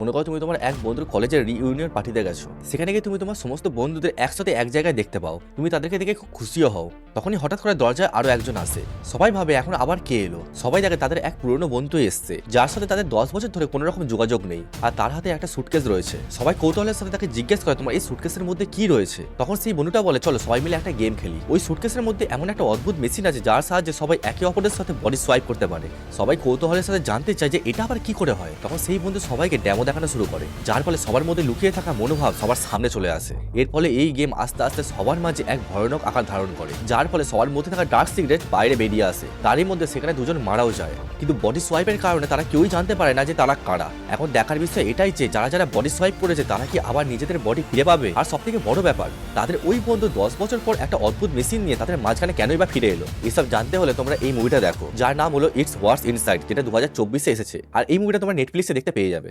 মনে করো তুমি তোমার এক বন্ধুর কলেজের রিইউনিয়ন পার্টিতে গেছো। সেখানে গিয়ে তুমি তোমার সমস্ত বন্ধুদের একসাথে এক জায়গায় দেখতে পাও। তুমি তাদেরকে দেখে খুব খুশিও হও। তখনই হঠাৎ করে দরজায় আরো একজন আসে। সবাই ভাবে এখন আবার কে এলো। সবাই দেখে তাদের এক পুরনো বন্ধু এসছে, যার সাথে তাদের 10 বছর ধরে কোনো রকম যোগাযোগ নেই, আর তার হাতে একটা সুটকেস রয়েছে। সবাই কৌতূহলের সাথে তাকে জিজ্ঞেস করে তোমার এই সুটকেসের মধ্যে কি রয়েছে। তখন সেই বন্ধুটা বলে চলো সবাই মিলে একটা গেম খেলি। ওই সুটকেসের মধ্যে এমন একটা অদ্ভুত মেশিন আছে যার সাহায্যে সবাই একে অপরের সাথে বডি সোয়াইপ করতে পারে। সবাই কৌতূহলের সাথে জানতে চায় যে এটা আবার কি করে হয়। তখন সেই বন্ধু সবাইকে ডেমো দেখানো শুরু করে, যার ফলে সবার মধ্যে লুকিয়ে থাকা মনোভাব সবার সামনে চলে আসে। এর ফলে এই গেম আস্তে আস্তে সবার মাঝে এক ভয়ানক আকার ধারণ করে, যার ফলে সবার মধ্যে থাকা ডার্ক সিক্রেট বাইরে বেরিয়ে আসে। তারই মধ্যে সেখানে দুজন মারাও যায়, কিন্তু বডি সোয়াইপের কারণে তারা কেউই জানতে পারে না যে তারা কারা। এখন দেখার বিষয় এটাই যে যারা যারা বডি সোয়াইপ করেছে তারা কি আবার নিজেদের বডি ফিরে পাবে। আর সব থেকে বড় ব্যাপার, তাদের ওই বন্ধু 10 বছর পর একটা অদ্ভুত মেশিন নিয়ে তাদের মাঝখানে কেনই বা ফিরে এলো। এসব জানতে হলে তোমরা এই মুভিটা দেখো, যার নাম হলো ইটস ওয়ার্স ইনসাইড, যেটা 2024-এ এসেছে। আর এই মুভিটা তোমরা নেটফ্লিক্সে দেখতে পেয়ে যাবে।